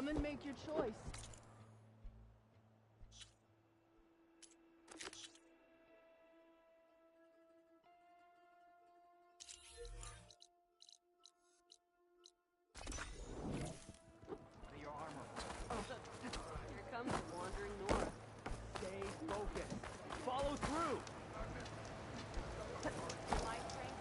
Come and make your choice. Your armor. Here comes the wandering north. Stay focused. Follow through. Light train.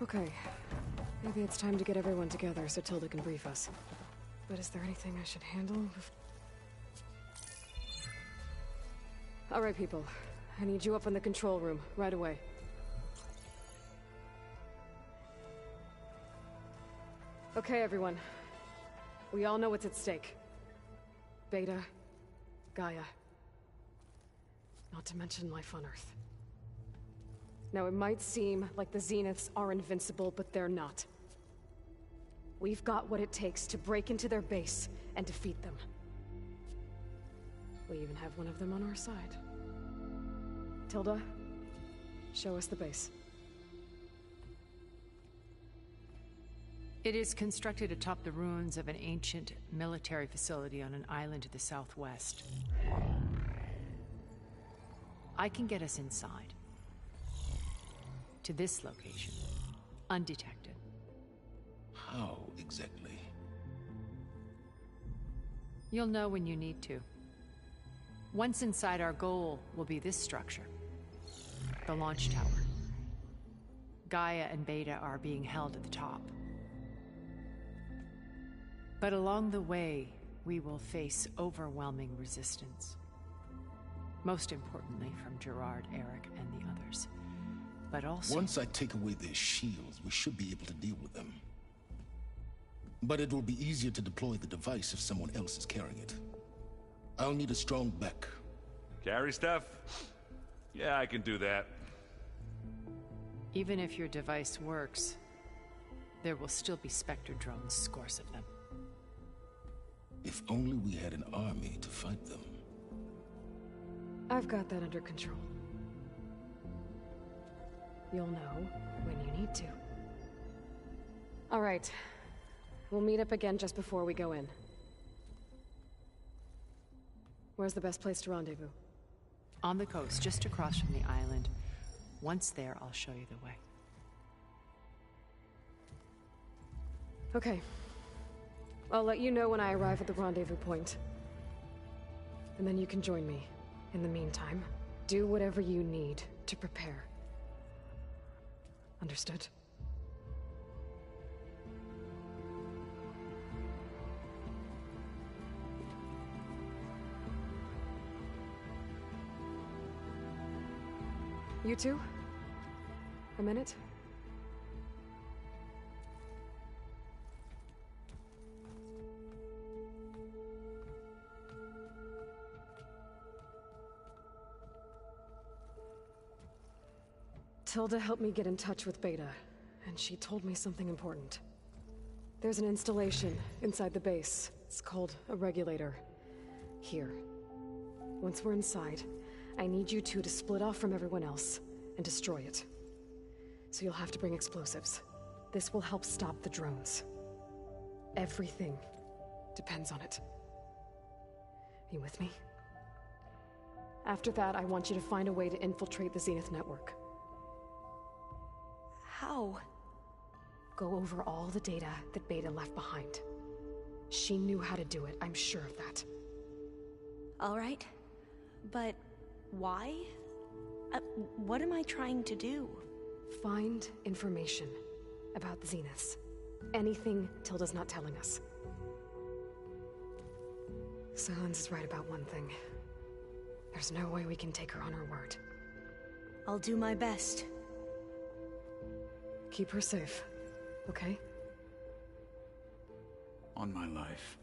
Okay. Maybe it's time to get everyone together so Tilda can brief us. But is there anything I should handle? Alright, people. I need you up in the control room, right away. Okay, everyone. We all know what's at stake. Beta, Gaia. Not to mention life on Earth. Now, it might seem like the Zeniths are invincible, but they're not. We've got what it takes to break into their base and defeat them. We even have one of them on our side. Tilda, show us the base. It is constructed atop the ruins of an ancient military facility on an island to the southwest. I can get us inside. To this location, undetected. How exactly? You'll know when you need to. Once inside, our goal will be this structure. The launch tower. Gaia and Beta are being held at the top. But along the way, we will face overwhelming resistance. Most importantly from Gerard, Eric, and the others. But also... Once I take away their shields, we should be able to deal with them. But it will be easier to deploy the device if someone else is carrying it. I'll need a strong back. Carry stuff? Yeah, I can do that. Even if your device works, there will still be Spectre drones, scores of them. If only we had an army to fight them. I've got that under control. you'll know when you need to. All right. We'll meet up again just before we go in. Where's the best place to rendezvous? On the coast, just across from the island. Once there, I'll show you the way. Okay. I'll let you know when I arrive at the rendezvous point. And then you can join me. In the meantime, do whatever you need to prepare. Understood? You two? A minute? Tilda helped me get in touch with Beta, and she told me something important. There's an installation inside the base. It's called a regulator. Here. Once we're inside, I need you two to split off from everyone else and destroy it. So you'll have to bring explosives. This will help stop the drones. Everything depends on it. You with me? After that, I want you to find a way to infiltrate the Zenith network. How? Go over all the data that Beta left behind. She knew how to do it, I'm sure of that. All right. But why? What am I trying to do? Find information about the Zeniths. Anything Tilda's not telling us. Silence is right about one thing. There's no way we can take her on her word. I'll do my best. Keep her safe, okay? On my life.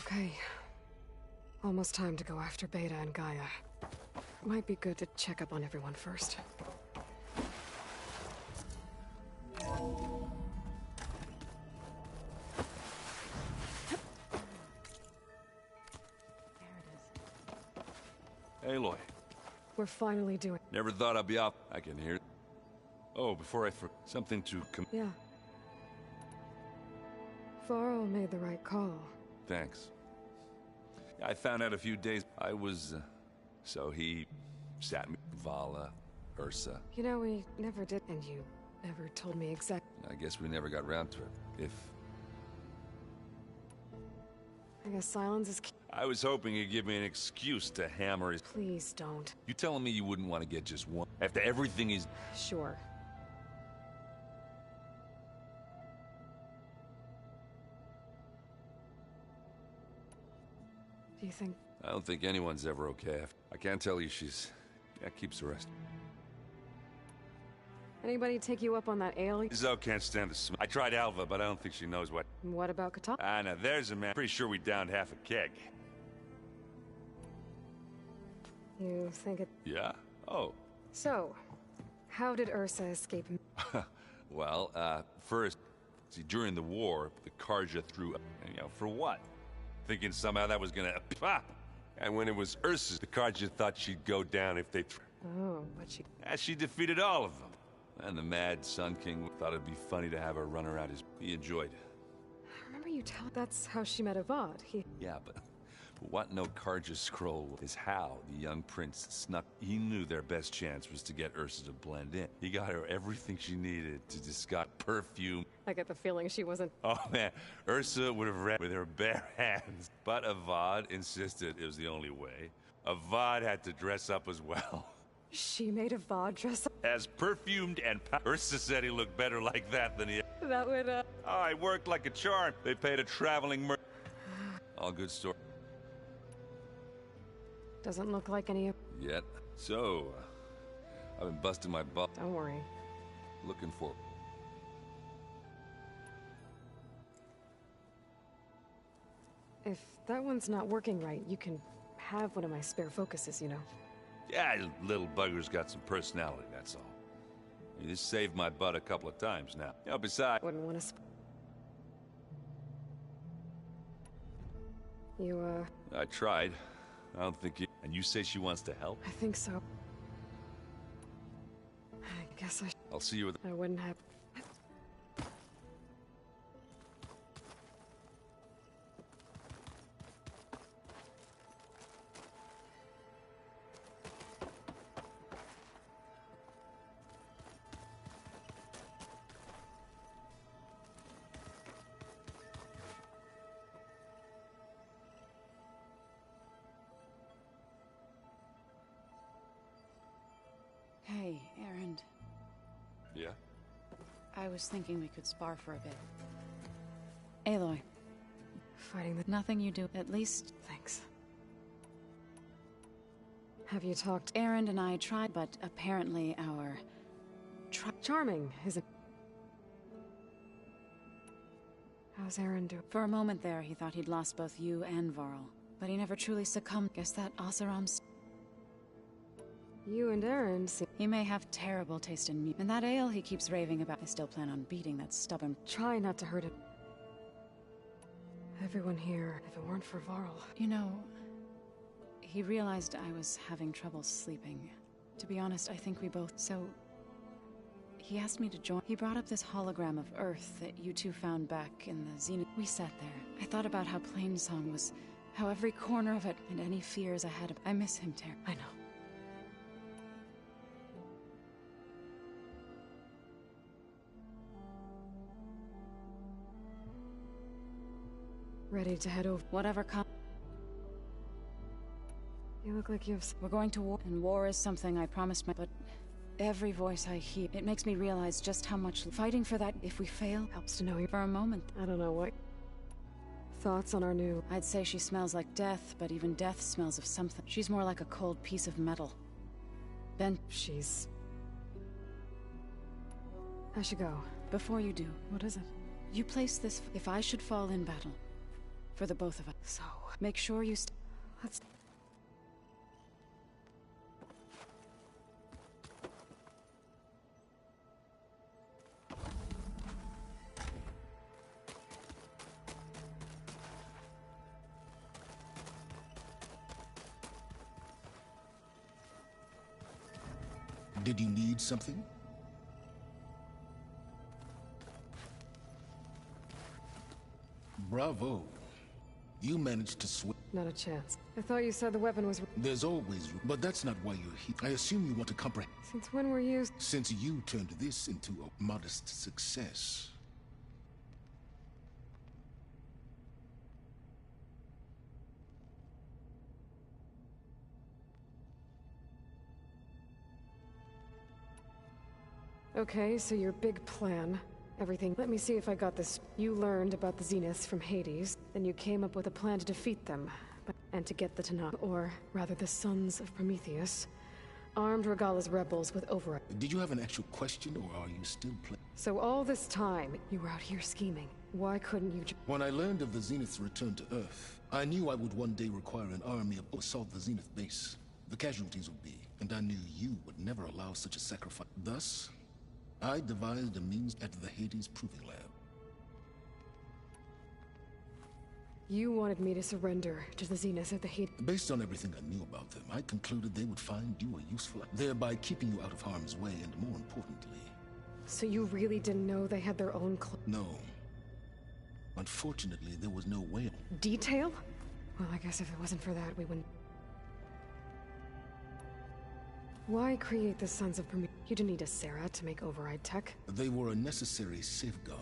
Okay. Almost time to go after Beta and Gaia. Might be good to check up on everyone first. Aloy. We're finally doing... Never thought I'd be off. I can hear it. Oh, before I forget, something to Yeah. Varl made the right call. Thanks. I found out a few days. I was, so he sat me. Vala, Ursa. You know, we never did, and you never told me exactly. I guess we never got round to it. If... I guess silence is key. I was hoping he'd give me an excuse to hammer his... Please don't. You telling me you wouldn't want to get just one? After everything he's... Sure. Do you think... I don't think anyone's ever okay. I can't tell you she's... Yeah, keeps arrested. Anybody take you up on that ale? Zoe can't stand the smell. I tried Alva, but I don't think she knows what... What about Kata? Ah, now there's a man. Pretty sure we downed half a keg. You think it... Yeah? Oh. So, how did Ursa escape? Well, first, see, during the war, the Karja threw... for what? Thinking somehow that was gonna... And when it was Ursa's, the Karja thought she'd go down if they threw... Oh, but she... And she defeated all of them. And the Mad Sun King thought it'd be funny to have her run around his... He enjoyed it. I remember you telling... That's how she met Avad. Yeah, but what no Karja scroll is how the young prince snuck. He knew their best chance was to get Ursa to blend in. He got her everything she needed to discard perfume. I get the feeling she wasn't... Oh man, Ursa would have ran with her bare hands. But Avad insisted it was the only way. Avad had to dress up as well. She made Avad dress up? As perfumed and Ursa said he looked better like that than he... That would, Oh, it worked like a charm. They paid a traveling All good story. Doesn't look like any of... Yet. So, I've been busting my butt. Don't worry. Looking for... If that one's not working right, you can have one of my spare focuses, you know. Yeah, little bugger's got some personality, that's all. This saved my butt a couple of times now. Besides... Wouldn't want to... You, I tried. I don't think you... And you say she wants to help? I think so. I guess I'll see you with... I wouldn't have... Hey, Aaron. Yeah? I was thinking we could spar for a bit. Aloy, Fighting the... nothing you do, at least... Thanks. Have you talked... Aaron and I tried, but apparently our... Charming, isn't... How's Aaron doing? For a moment there, he thought he'd lost both you and Varl. But he never truly succumbed. Guess that Oseram's... You and Aaron seem... He may have terrible taste in meat. And that ale he keeps raving about, I still plan on beating that stubborn... Try not to hurt him. Everyone here, if it weren't for Varl... You know, he realized I was having trouble sleeping. To be honest, I think we both... So... He asked me to join. He brought up this hologram of Earth that you two found back in the Zenith. We sat there. I thought about how Plainsong was... How every corner of it, and any fears I had... I miss him, I know. Ready to head over. Whatever comes. You look like you've... We're going to war, and war is something I promised my... But every voice I hear, it makes me realize just how much fighting for that, if we fail, Helps to know you. for a moment. I don't know what... Thoughts on our new... I'd say she smells like death, but even death smells of something. She's more like a cold piece of metal. Ben, She's... I should go. before you do, What is it? you place this if I should fall in battle. For the both of us. So... Make sure you Let's... Did you need something? Bravo. You managed to swim. Not a chance. I thought you said the weapon was... There's always room, but that's not why you're here. I assume you want to comprehend. Since when were you... Since you turned this into a modest success. Okay, so your big plan. Everything. Let me see if I got this. You learned about the Zeniths from Hades, then you came up with a plan to defeat them, and to get the Tanakh, or rather the Sons of Prometheus, armed Regala's rebels with override. Did you have an actual question, or are you still playing? So all this time, you were out here scheming. Why couldn't you When I learned of the Zenith's return to Earth, I knew I would one day require an army to assault the Zenith base. The casualties would be, and I knew you would never allow such a sacrifice. Thus, I devised a means at the Hades Proving Lab. You wanted me to surrender to the Zeniths at the Hades... Based on everything I knew about them, I concluded they would find you a useful, thereby keeping you out of harm's way, and more importantly... So you really didn't know they had their own No. Unfortunately, there was no way... Detail? Well, I guess if it wasn't for that, we wouldn't... Why create the Sons of Prometheus? You didn't need a Sarah to make override tech. They were a necessary safeguard.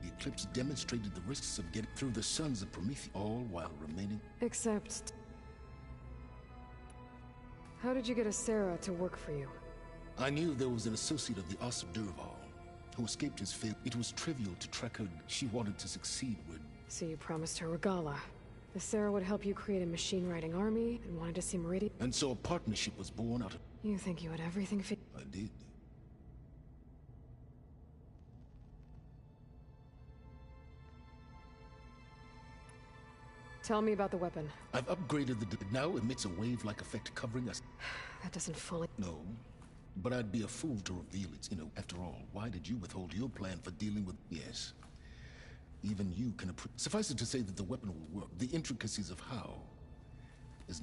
The eclipse demonstrated the risks of getting through the Sons of Prometheus, all while remaining... Except... How did you get a Sarah to work for you? I knew there was an associate of the Asa Durval, who escaped his fate. It was trivial to track her. She wanted to succeed with... So you promised her Regala. The Sarah would help you create a machine-writing army, and wanted to see Meridian... And so a partnership was born out of... You think you had everything I did. Tell me about the weapon. I've upgraded the... It now emits a wave-like effect covering us. That doesn't fully... No. But I'd be a fool to reveal it. After all, why did you withhold your plan for dealing with... Yes. Even you can appreciate. Suffice it to say that the weapon will work. The intricacies of how is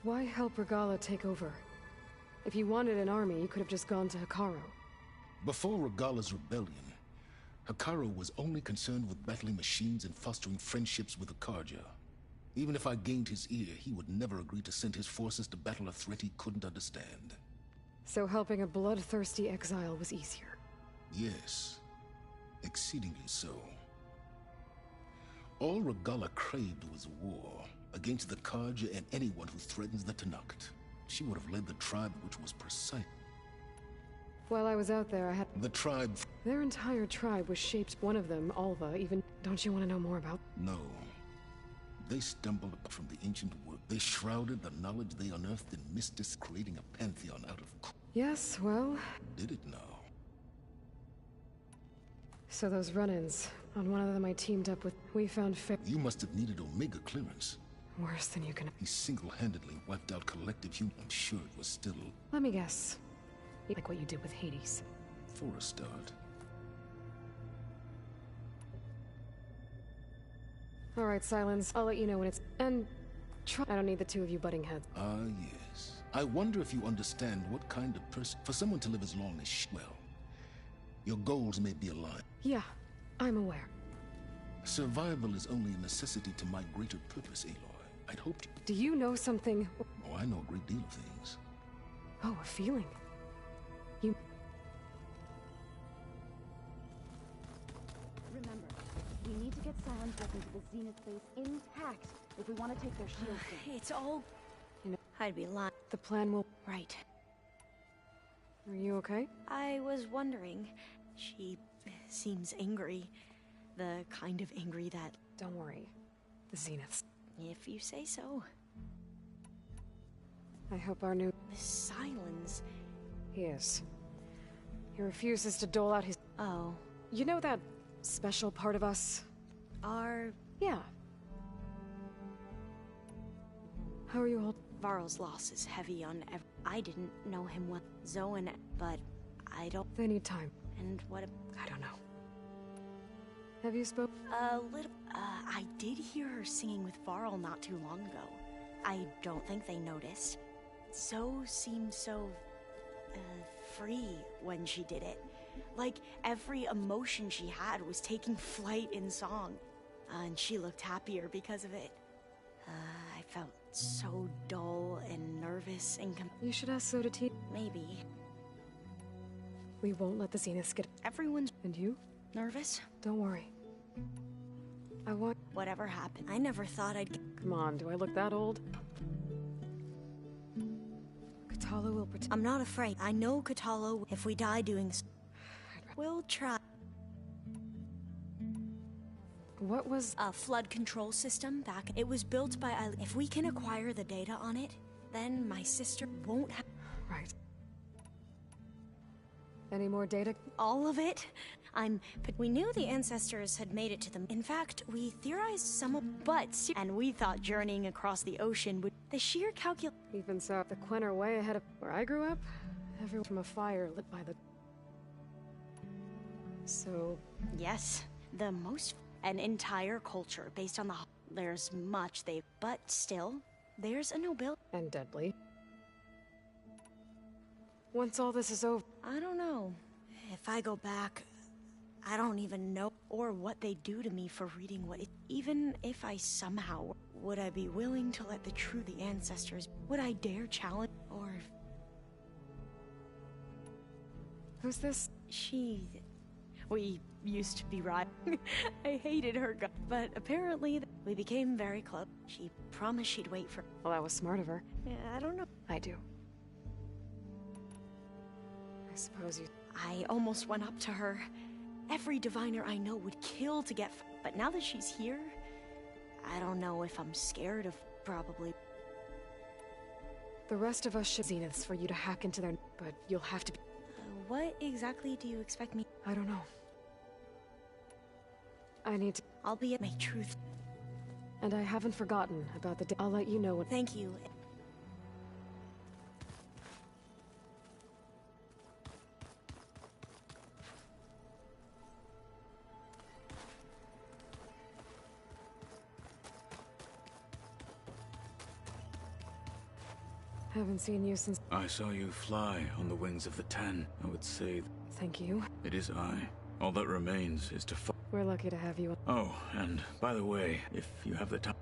Why help Regala take over? If you wanted an army, you could have just gone to Hikaru. Before Regala's rebellion, Hikaru was only concerned with battling machines and fostering friendships with the Karja. Even if I gained his ear, he would never agree to send his forces to battle a threat he couldn't understand. So helping a bloodthirsty exile was easier. Yes, exceedingly so. All Regala craved was war, against the Karja and anyone who threatens the Tenakt. She would have led the tribe, which was precise. While I was out there, I had... The tribe... Their entire tribe was shaped. One of them, Alva, even... Don't you want to know more about... No. They stumbled up from the ancient world. They shrouded the knowledge they unearthed in mystics, creating a pantheon out of... Yes, well... Did it now? So those run-ins. On one of them I teamed up with... We found You must have needed Omega clearance. Worse than you can... He single-handedly wiped out collective human... I'm sure it was still... Let me guess. Like what you did with Hades. For a start. Alright, Silence. I'll let you know when it's... And... I don't need the two of you butting heads. Ah, yes. I wonder if you understand what kind of person... For someone to live as long as well, your goals may be aligned. Yeah, I'm aware. Survival is only a necessity to my greater purpose, Aloy. I'd hoped... Do you know something? Oh, I know a great deal of things. Oh, a feeling. You... Remember, we need to get Silence back into the Zenith base intact if we want to take their shields in. It's all... You know, I'd be lying. the plan will... Right. Are you okay? I was wondering. She seems angry. The kind of angry that... Don't worry. The Zeniths. If you say so. I hope our new... The Silence... He is. He refuses to dole out his... Oh. You know that special part of us? Our... Yeah. How are you all... Varl's loss is heavy on I didn't know him well. Zoan, but I don't... They need time. And what I don't know. Have you spoke? A little... I did hear her singing with Varl not too long ago. I don't think they noticed. Zoe seemed so... free when she did it. Like, every emotion she had was taking flight in song. And she looked happier because of it. I felt so dull and nervous and You should ask Soda T. Maybe. We won't let the Zeniths get... Everyone's... And you? Nervous? Don't worry. I want... Whatever happened, I never thought I'd... Come on, do I look that old? Katalo will protect... I'm not afraid. I know Katalo, if we die doing... We'll try. What was... A flood control system back... It was built by... If we can acquire the data on it, then my sister won't have... Right. Any more data? All of it? We knew the ancestors had made it to them. In fact, we theorized some of... But... And we thought journeying across the ocean would... The sheer Even so, the Quen are way ahead of where I grew up. Everyone from a fire lit by the... So... Yes. The most... An entire culture based on the... There's much they... But still, there's a nobility. And deadly. Once all this is over... I don't know. If I go back, I don't even know or what they do to me for reading what it... Even if I somehow... Would I be willing to let the the ancestors... Would I dare challenge... Or... Who's this? She... We used to be right. I hated her, but apparently we became very close. She promised she'd wait for... Well, that was smart of her. Yeah, I don't know. I do. I suppose you... I almost went up to her. Every diviner I know would kill to get... But now that she's here, I don't know if I'm scared of... Probably. The rest of us should... Zeniths for you to hack into their... But you'll have to be... What exactly do you expect me... I don't know. I need to... I'll be at my truth. And I haven't forgotten about the... I'll let you know when... Thank you. Haven't seen you since... I saw you fly on the wings of the Ten. I would say Thank you. it is I. All that remains is to We're lucky to have you. Oh, and by the way, if you have the time...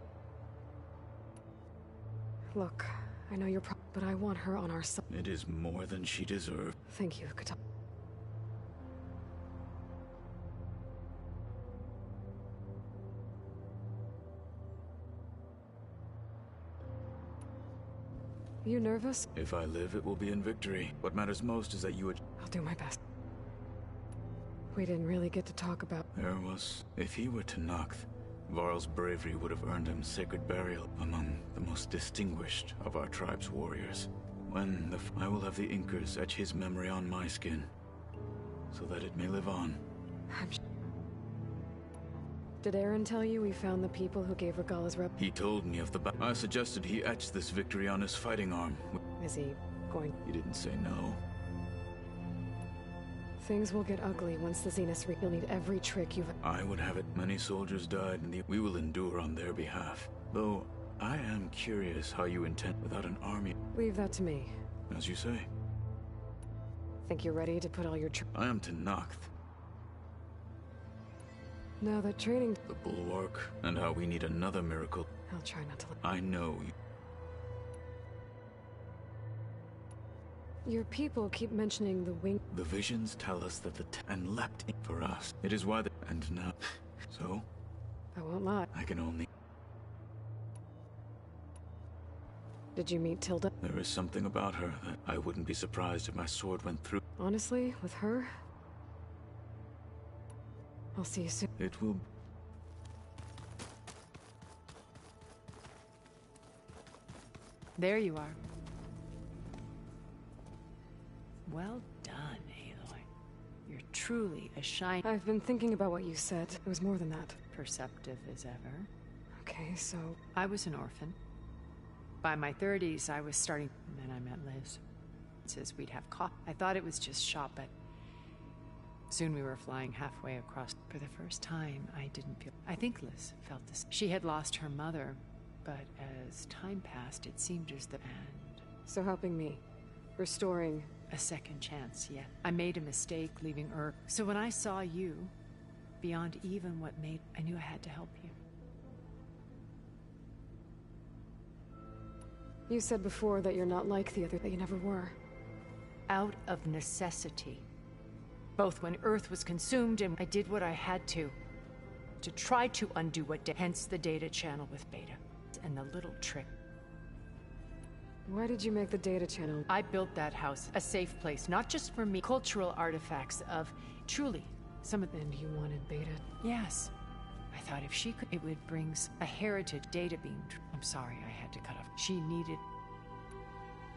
Look, I know you're but I want her on our side. It is more than she deserved. Thank you, Katana. You nervous? If I live, it will be in victory. What matters most is that you would... I'll do my best. We didn't really get to talk about... There was... If he were to Noct, Varl's bravery would have earned him sacred burial among the most distinguished of our tribe's warriors. When I will have the Inkers etch his memory on my skin, so that it may live on. Did Aaron tell you we found the people who gave Regala's rep? He told me of the I suggested he etch this victory on his fighting arm. Is he going? He didn't say no. Things will get ugly once the Zeniths You'll need every trick you've... I would have it. Many soldiers died, and we will endure on their behalf. Though, I am curious how you intend without an army. Leave that to me. As you say. Think you're ready to put all your I am to Noct. Now that training... The bulwark, and how we need another miracle. I'll try not to... I know you... Your people keep mentioning the wing... The visions tell us that the and leapt in for us. It is why the... And now... So? I won't lie. I can only... Did you meet Tilda? There is something about her that I wouldn't be surprised if my sword went through. Honestly, with her... I'll see you soon. It will... There you are. Well done, Aloy. You're truly a shine... I've been thinking about what you said. It was more than that. Perceptive as ever. Okay, so... I was an orphan. By my 30s, I was starting... And then I met Liz. It says we'd have coffee. I thought it was just shop, but... Soon we were flying halfway across. For the first time, I didn't feel... I think Liz felt this. She had lost her mother, but as time passed, it seemed as the... And... So helping me. Restoring... A second chance, yeah. I made a mistake leaving Earth. So when I saw you, beyond even what made... I knew I had to help you. You said before that you're not like the other, that you never were. Out of necessity. Both when Earth was consumed and I did what I had to try to undo what did. Hence the data channel with Beta. And the little trick. Why did you make the data channel? I built that house, a safe place, not just for me. Cultural artifacts of, truly, some of them. And you wanted Beta? Yes. I thought if she could, it would bring a heritage data beam. I'm sorry, I had to cut off. She needed...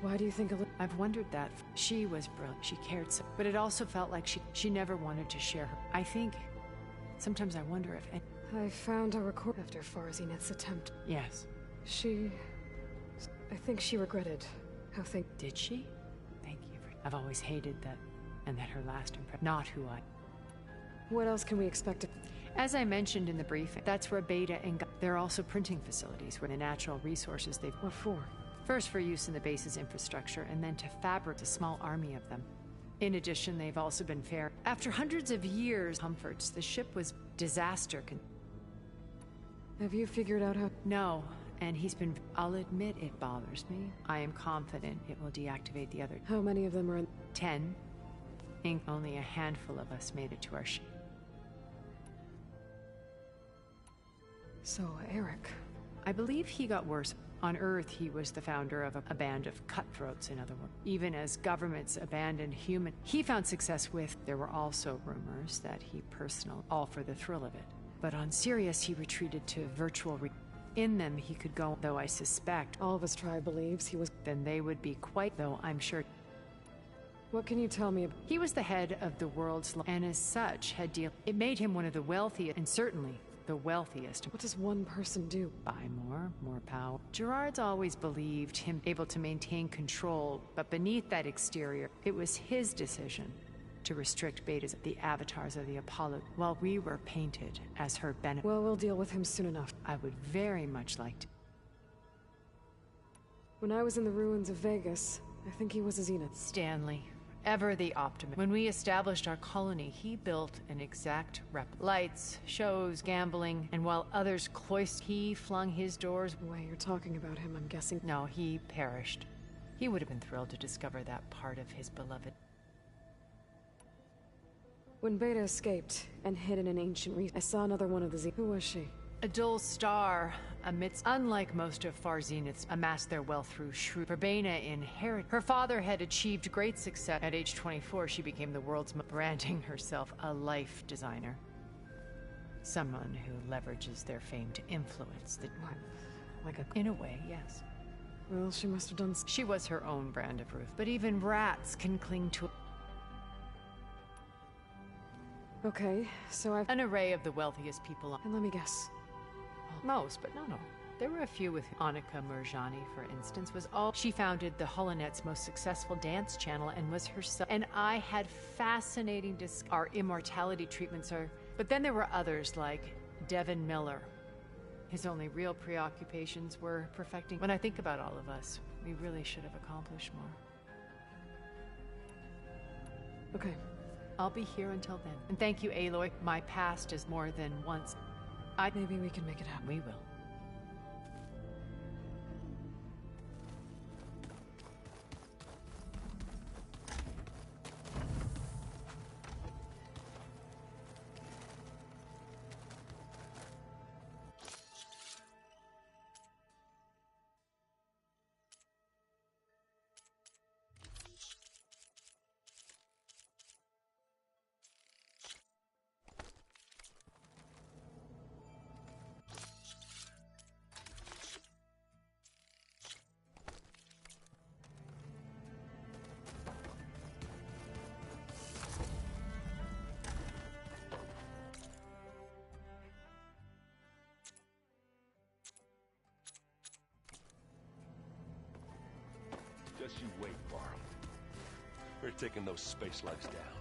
Why do you think I've wondered that. She was brilliant. She cared so... But it also felt like she never wanted to share her. I think... Sometimes I wonder if... I found a record after Farzineth's attempt. Yes. She... I think she regretted how things... Did she? Thank you for... I've always hated that... And that her last impression... Not who I... What else can we expect? As I mentioned in the briefing, that's where Beta and... There are also printing facilities where the natural resources they've... What for? First for use in the base's infrastructure, and then to fabric a small army of them. In addition, they've also been fair. After hundreds of years, comforts, the ship was disaster. Have you figured out how... No, and he's been... I'll admit it bothers me. I am confident it will deactivate the other... How many of them are in... 10. Only a handful of us made it to our ship. So, Eric... I believe he got worse. On Earth, he was the founder of a band of cutthroats, in other words. Even as governments abandoned human... He found success with... There were also rumors that he all for the thrill of it. But on Sirius, he retreated to virtual... In them, he could go, though I suspect... All of his tribe believes he was... Then they would be quite... Though I'm sure... What can you tell me about... He was the head of the world's... And as such, had deal... It made him one of the wealthiest, and certainly... the wealthiest. What does one person do? Buy more power. Gerard's always believed him able to maintain control, but beneath that exterior, it was his decision to restrict Beta's the avatars of the Apollo, while we were painted as her benefit. Well, we'll deal with him soon enough. I would very much like to. When I was in the ruins of Vegas, I think he was a Zenith. Stanley, ever the optimist. When we established our colony, he built an exact replica. Lights, shows, gambling, and while others cloistered, he flung his doors. The way you're talking about him, I'm guessing. No, he perished. He would have been thrilled to discover that part of his beloved. When Beta escaped and hid in an ancient reef, I saw another one of the Zeniths. Who was she? A dull star amidst, unlike most of Far Zeniths, amassed their wealth through shrewd. Verbena inherited. Her father had achieved great success. At age 24, she became the world's branding herself a life designer. Someone who leverages their fame to influence the... What? Like a... In a way, yes. Well, she must have done... She was her own brand of Ruth, but even rats can cling to... Okay, so I've... An array of the wealthiest people on... And let me guess. Most, but not all. There were a few with Annika Murjani, for instance, was all... She founded the Holonet's most successful dance channel and was herself... And I had fascinating Our immortality treatments are... But then there were others like Devin Miller. His only real preoccupations were perfecting... When I think about all of us, we really should have accomplished more. Okay. I'll be here until then. And thank you, Aloy. My past is more than once. Maybe we can make it happen. We will. Just you wait, Varl. We're taking those space slugs down.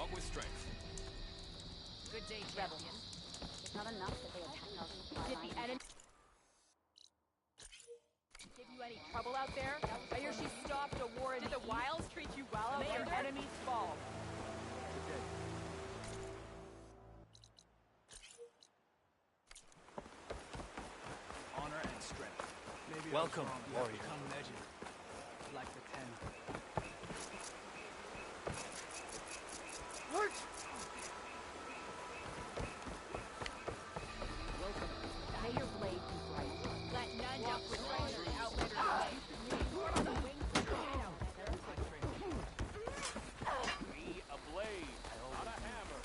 Walk with strength. Good day, Rebels. It's not enough that they attacked our supply line. any trouble out there? I hear she stopped a war. Did the wilds treat you well out there? May your enemies fall. Honor and strength. Maybe Welcome, warrior. Become legend, like the Ten. May your blade be bright. Let none doubt with honor the outlander way. Me a blade, not a hammer.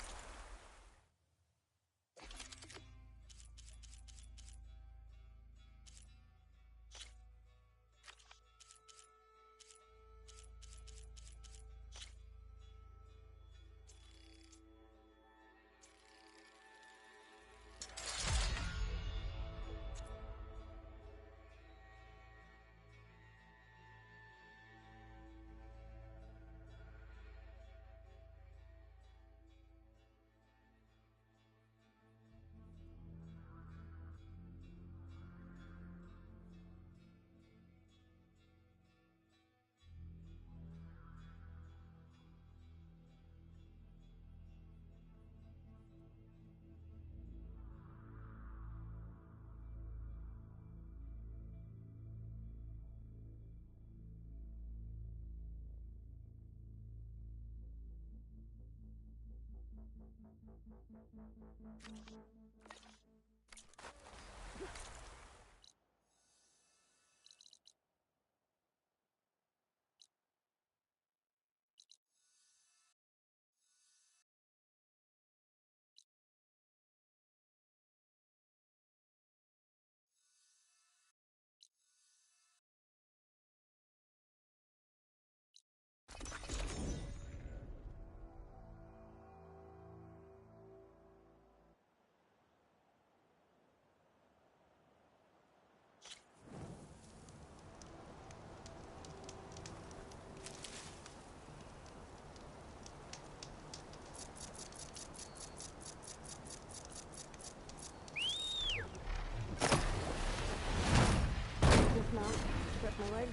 Dismount, stretch my legs.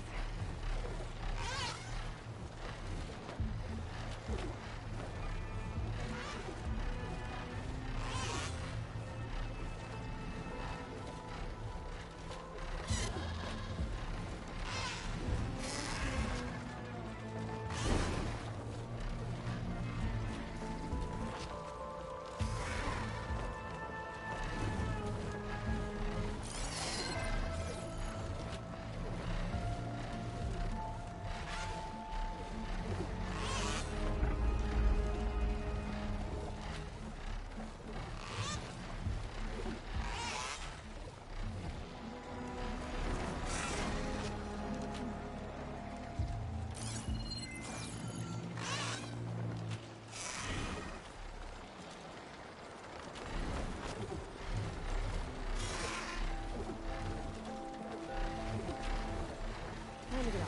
Time to get out.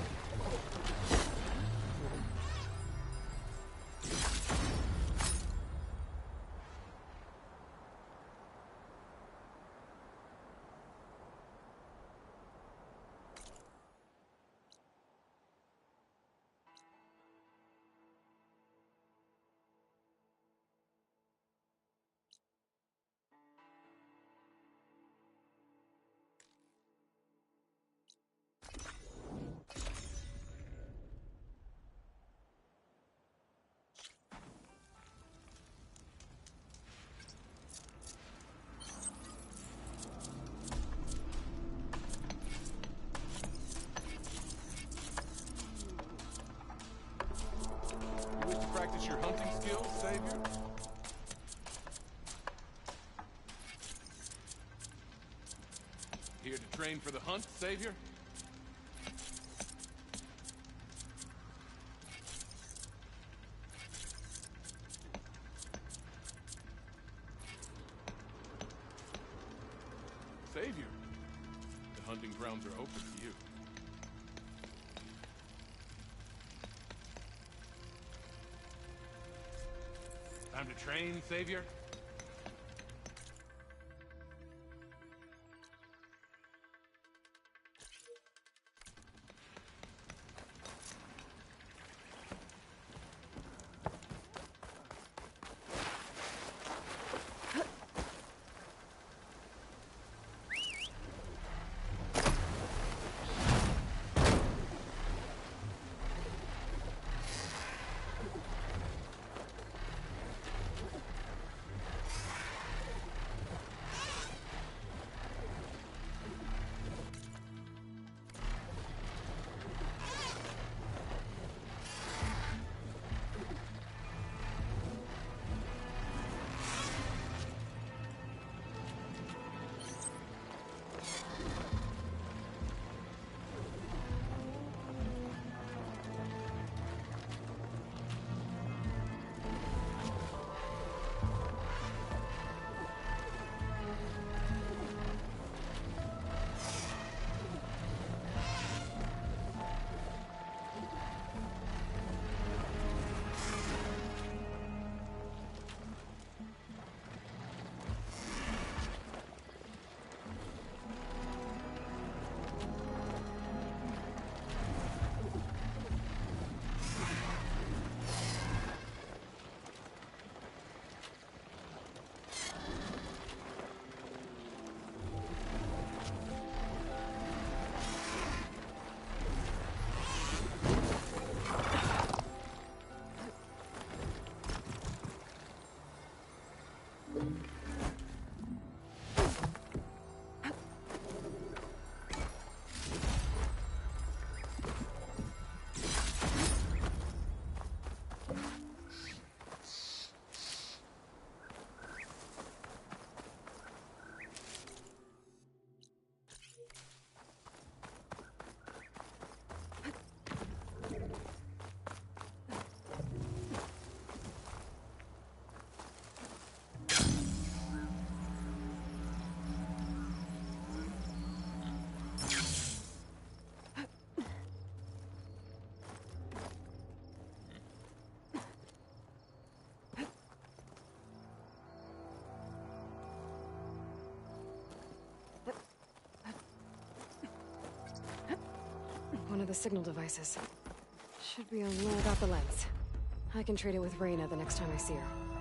You wish to practice your hunting skills, Savior? Here to train for the hunt, Savior? Savior, the hunting grounds are open to you. Time to train, Savior? one of the signal devices. Should be got the lens. I can trade it with Reyna the next time I see her.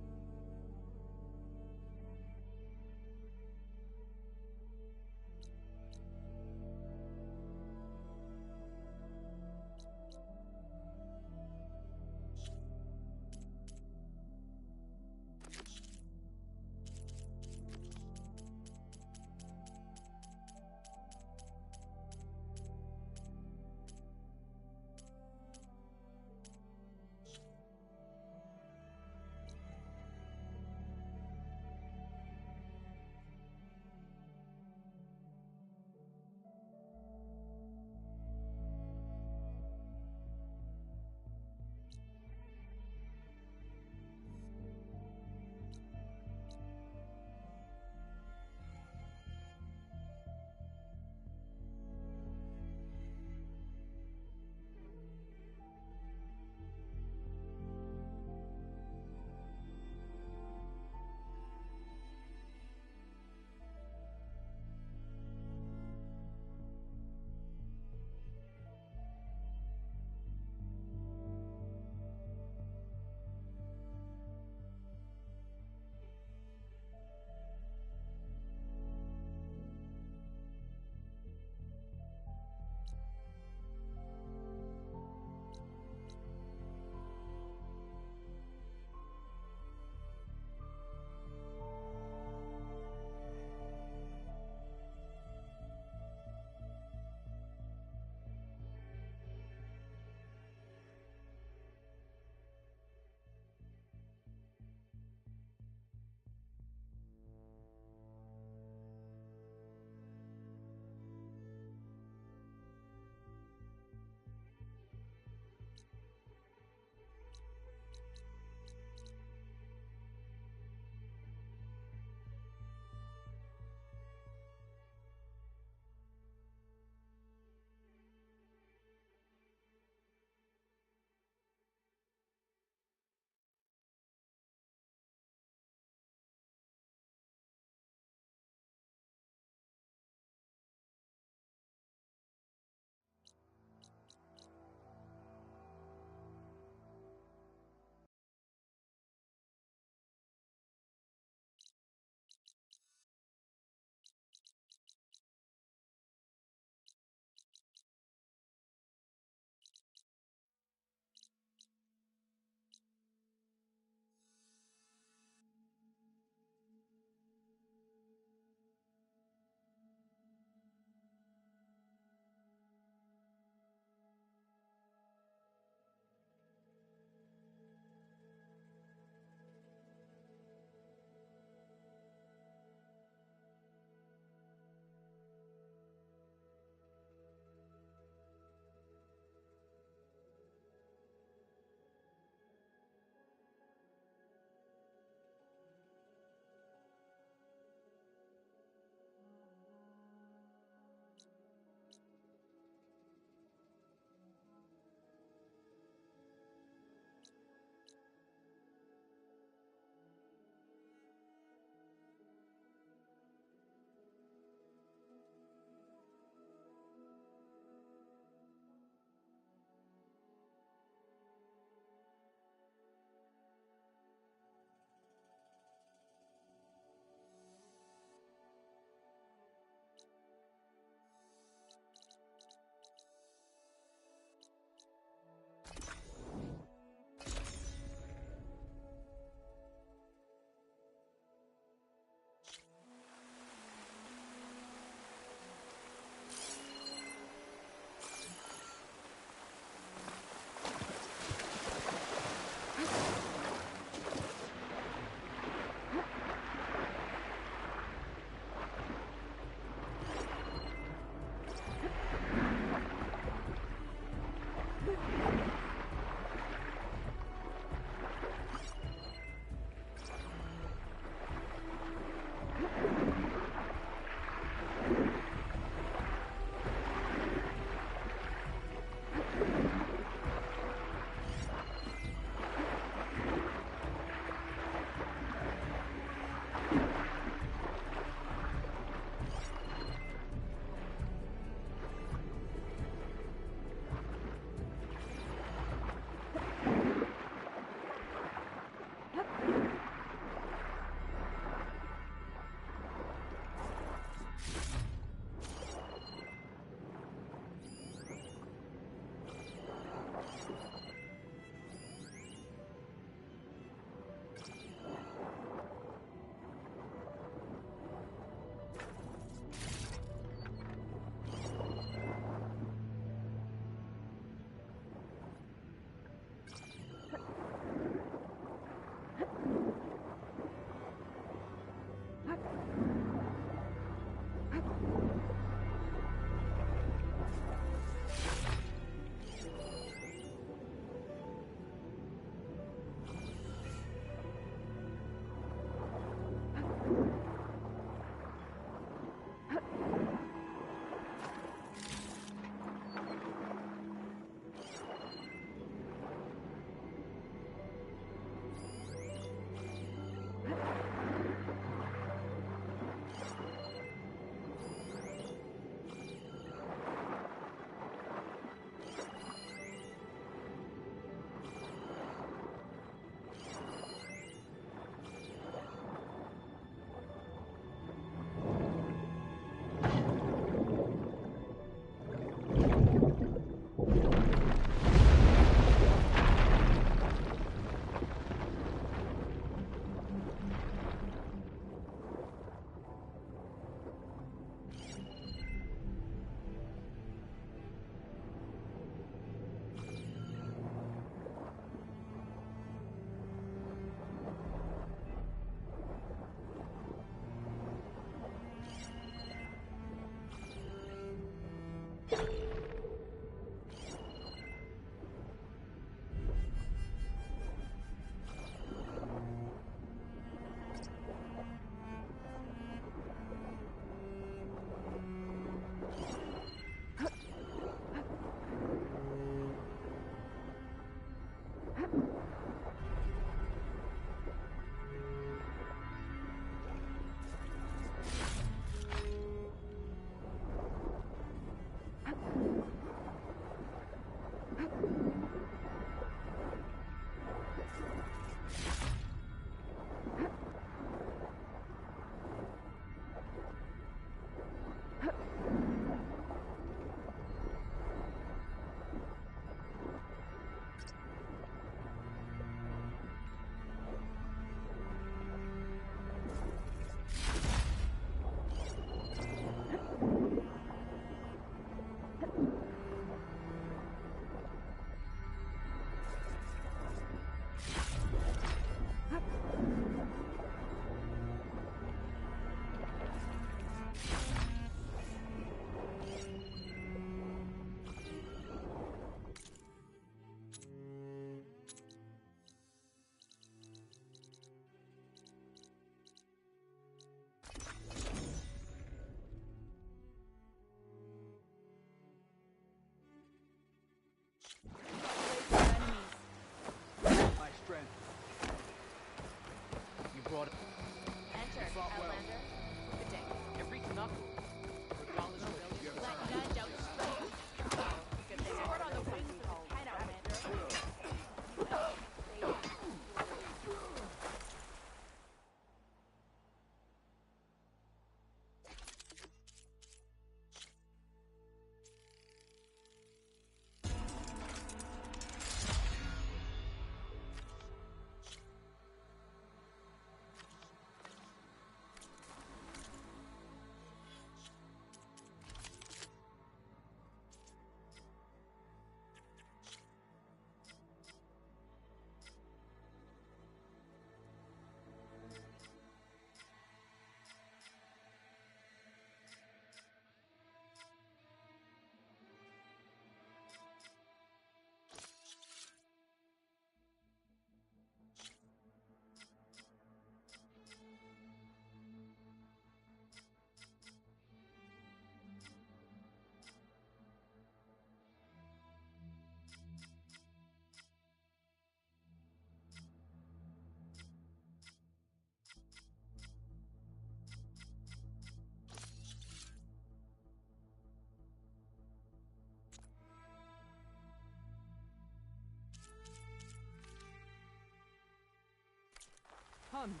Come.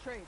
Trade.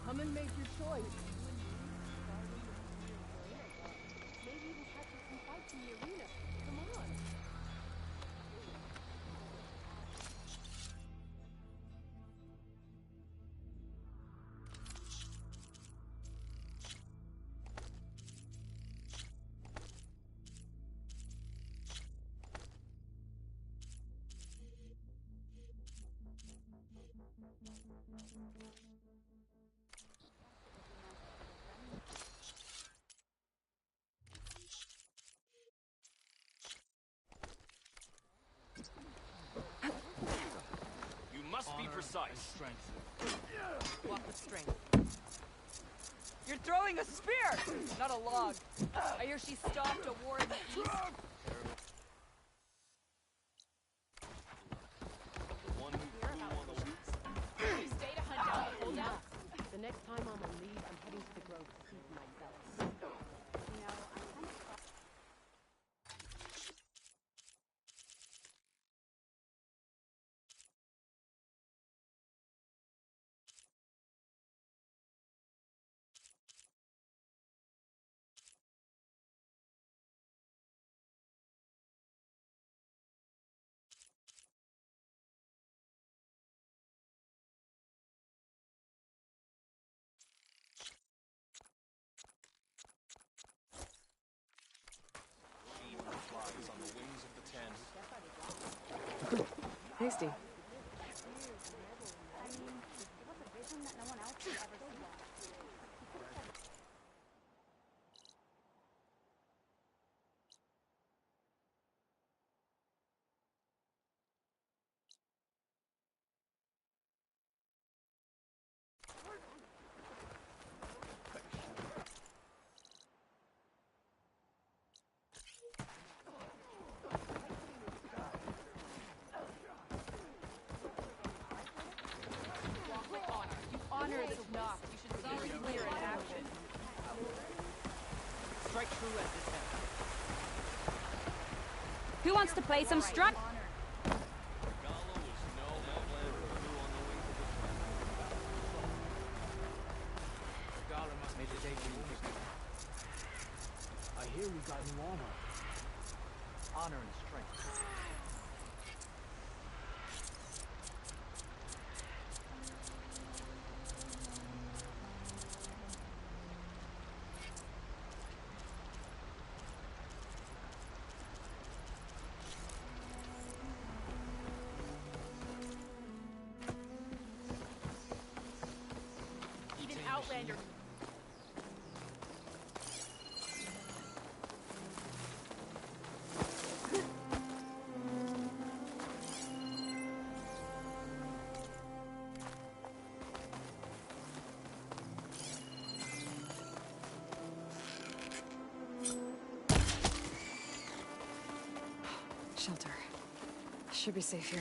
Come and make your choice. Maybe even catch us some fights in the arena. Come on. Must be precise. Walk with strength. You're throwing a spear, not a log. I hear she stopped a war in the east. Stay to hunt down the holdout. The next time I'm on leave, I'm heading to the grove to see for myself. You know, I'm kind of... Flies on the wings of the ten. Hasty. I mean, it was a vision that no one else had ever seen. Honor is knocked. You should see her clear in action. Strike true at this end. Who wants to play some struck? Made the day for you. I hear we got new armor. Honor and strength. understand your... Shelter. Should be safe here.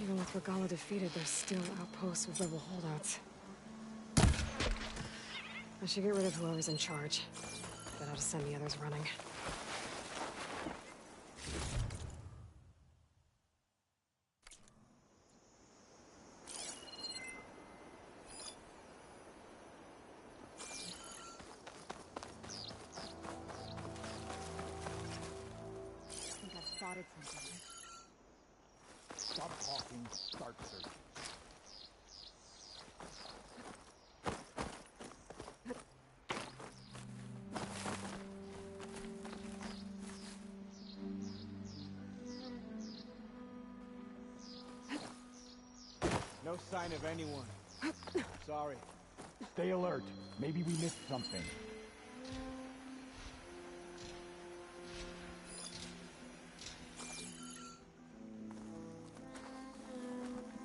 Even with Regala defeated, there's still outposts with rebel holdouts. I should get rid of whoever's in charge. Then I'll just send the others running. I think I've spotted something. Stop talking, start searching. No sign of anyone. Sorry. Stay alert. Maybe we missed something.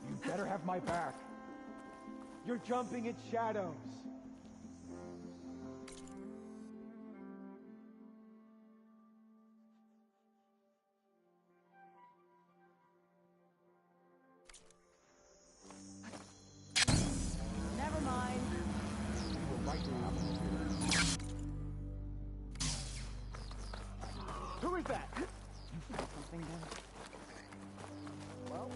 You better have my back. You're jumping at shadows. Never mind. We were right now. Who is that? You found something then? Well...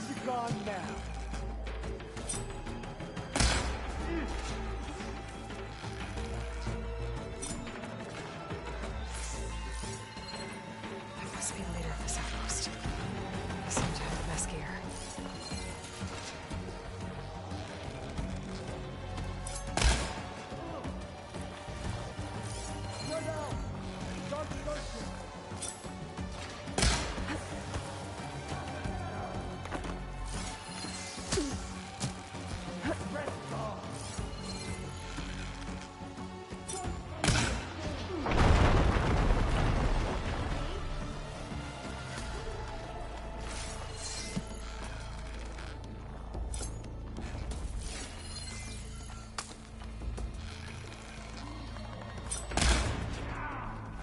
be gone now. That must be the leader of this outpost. They seem to have the best gear.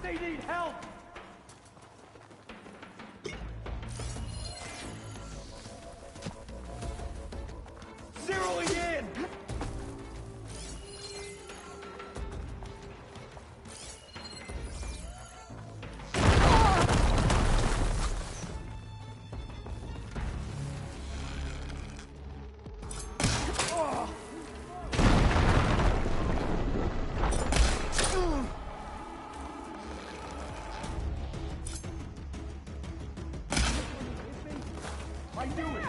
They need help! Zeroing in! I knew it!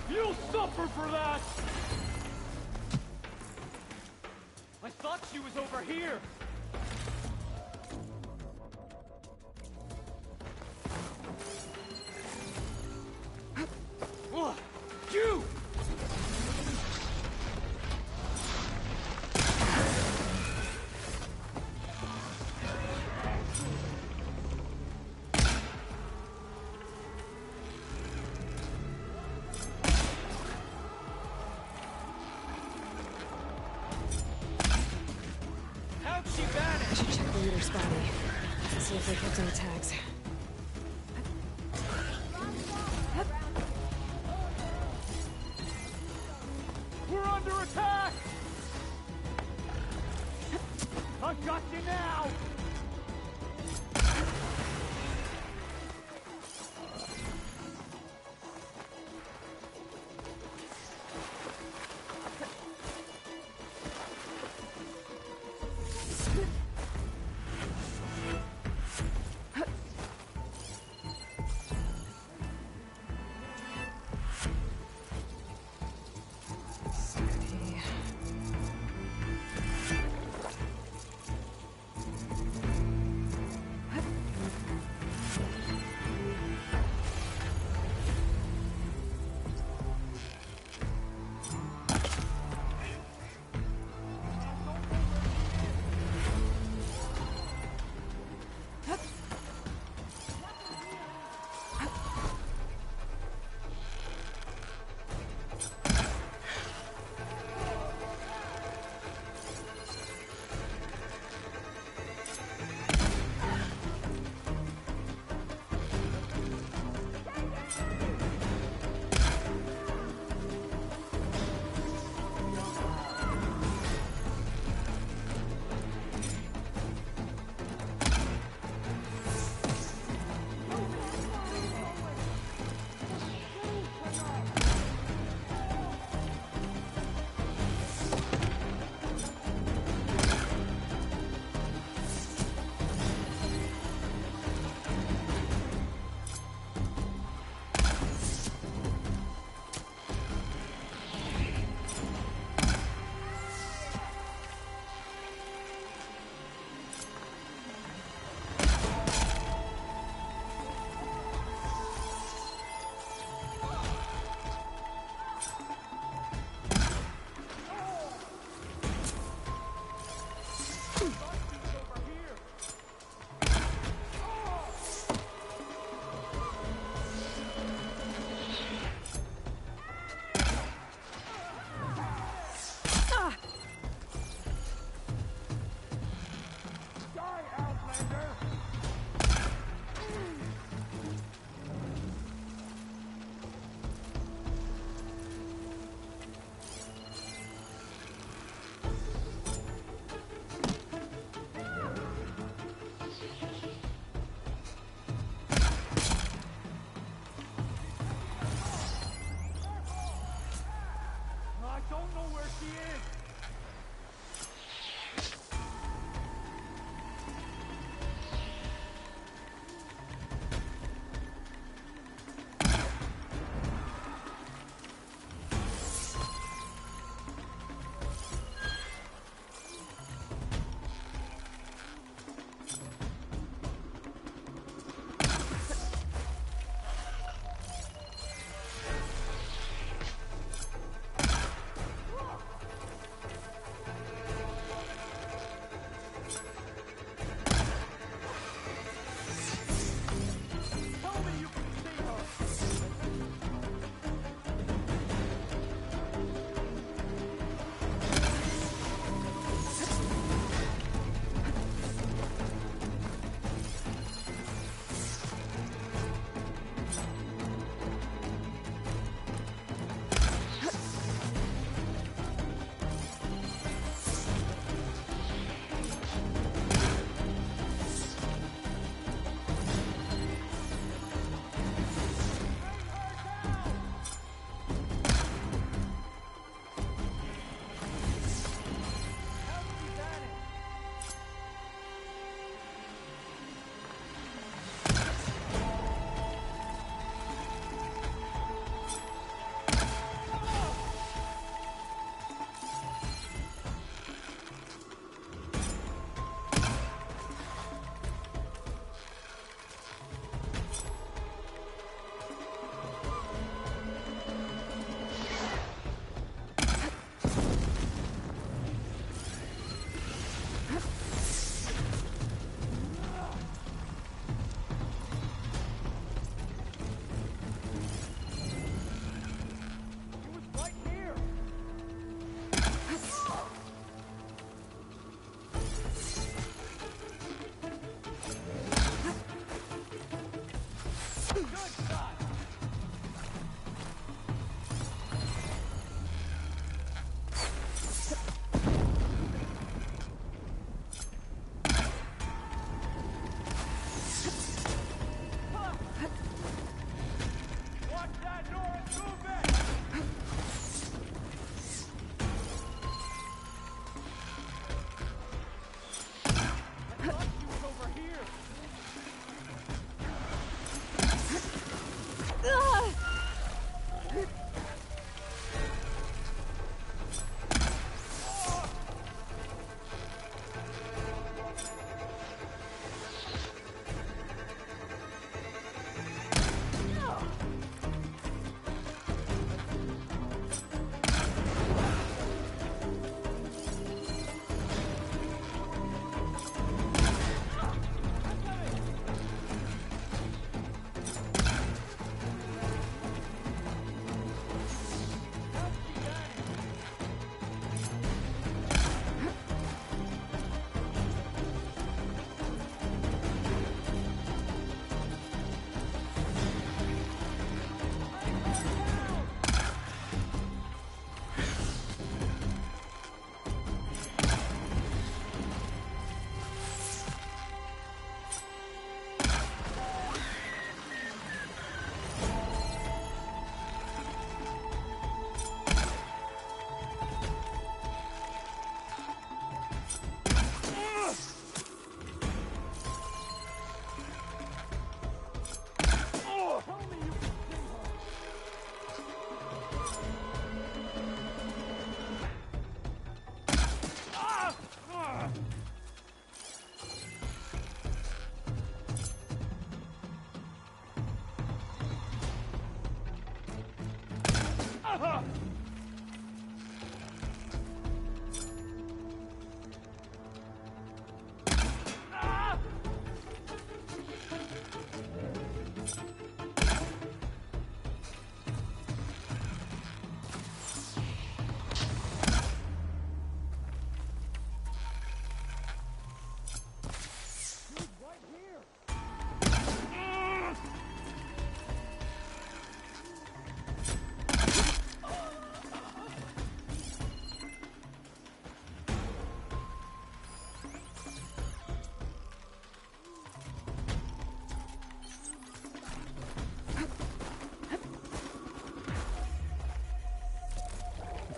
You'll suffer for that! I thought she was over here! You! How'd she vanish? I should check the leader's body. See if they kept any tags. We're under attack! Got you now!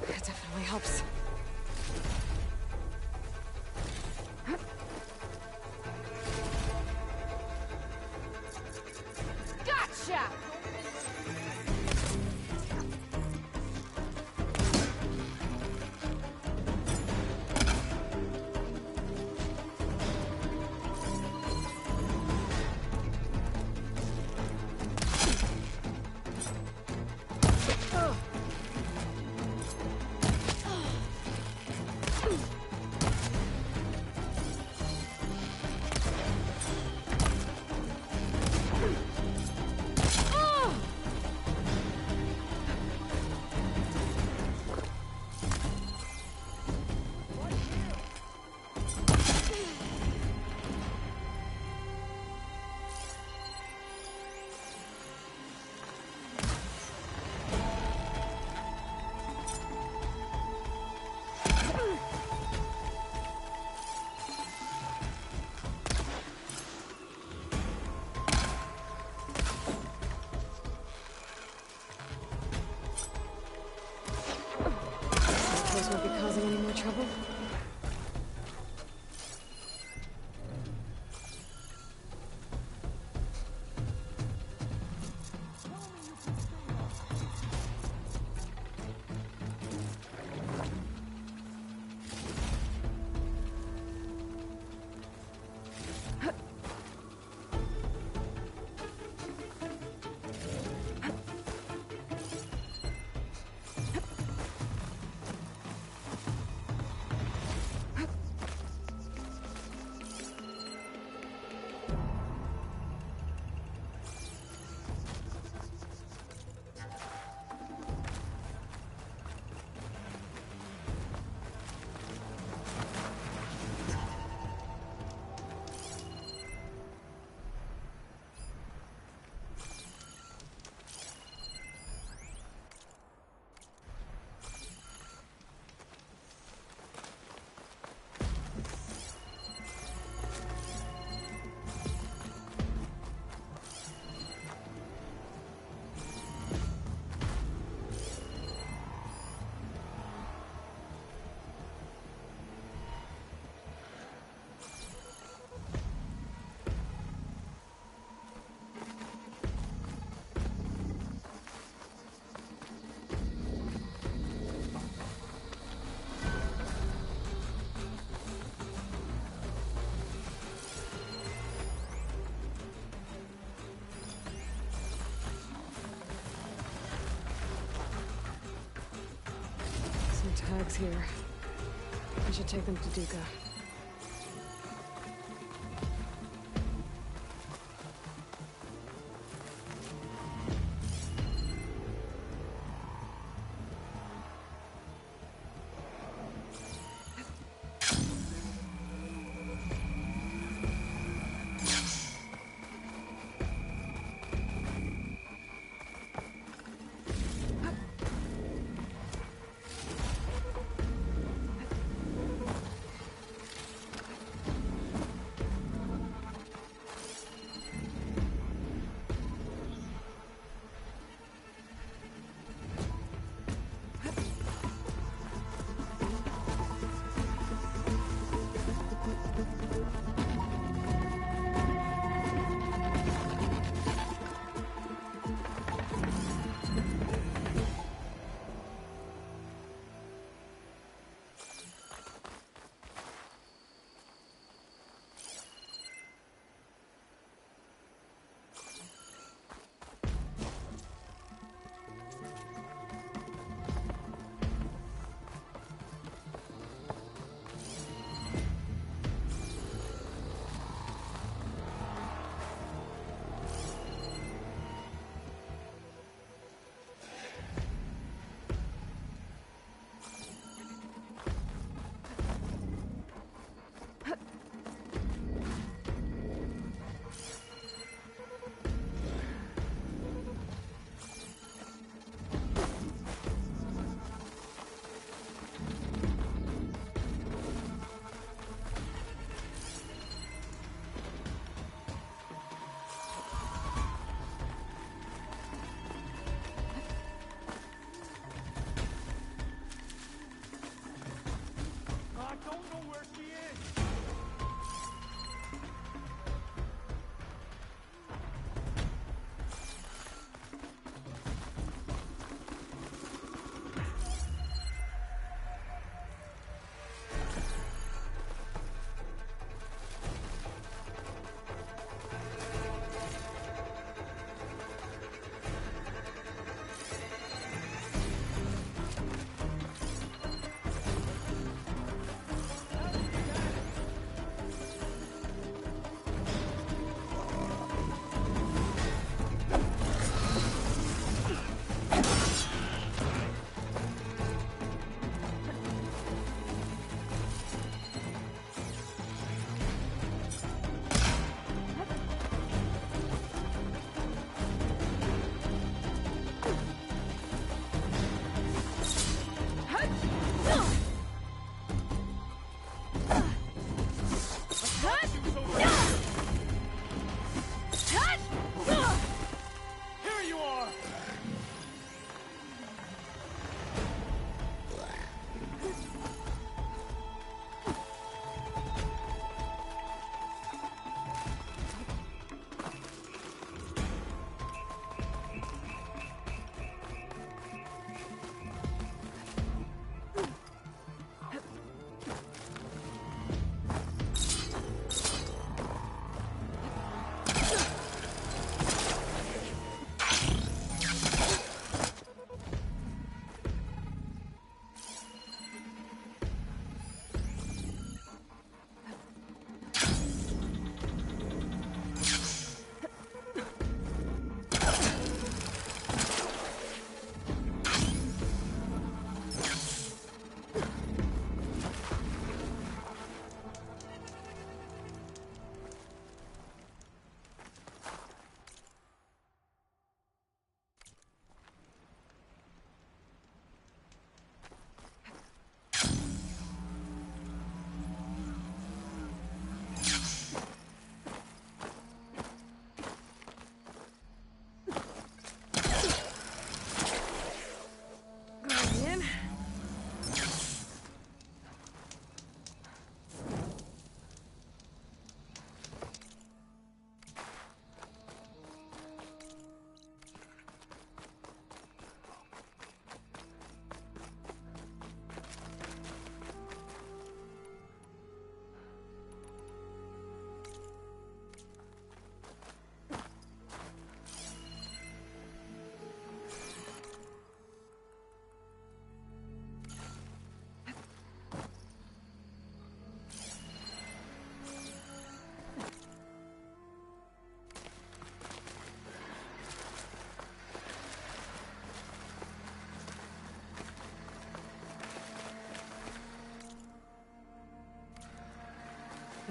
It definitely helps. Gotcha! Those won't be causing any more trouble. Tags here. I should take them to Duca.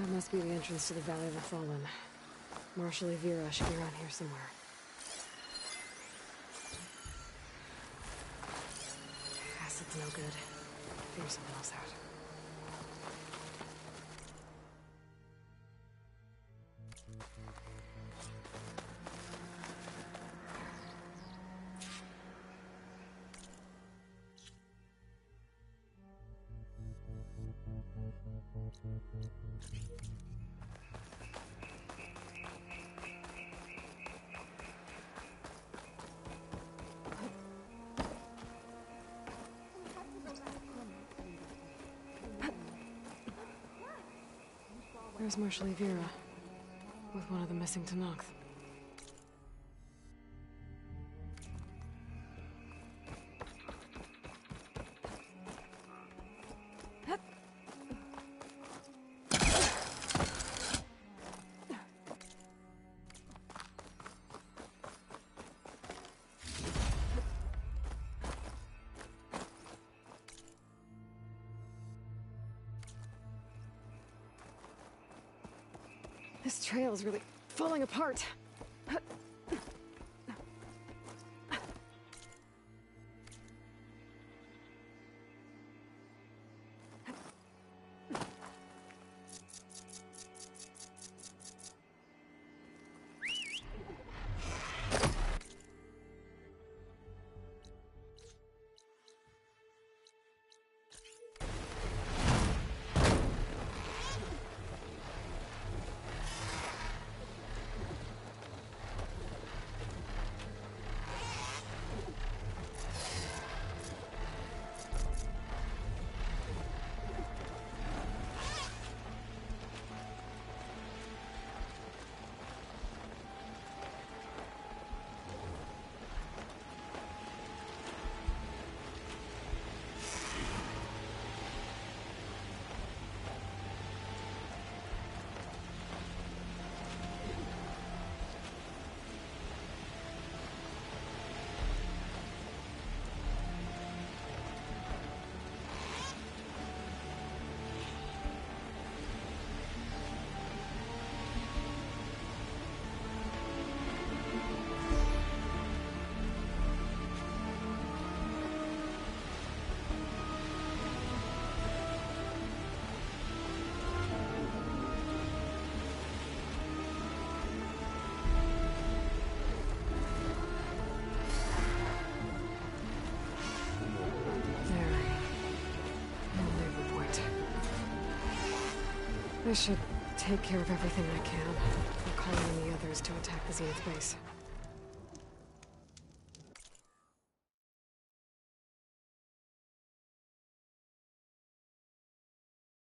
That must be the entrance to the Valley of the Fallen. Marshal Evira should be around here somewhere. Acid's no good. Figure something else out. Where's Marshal Evira? With one of the missing Tenakth. This trail's really falling apart. I should take care of everything I can. I'll call in the others to attack the Zenith base.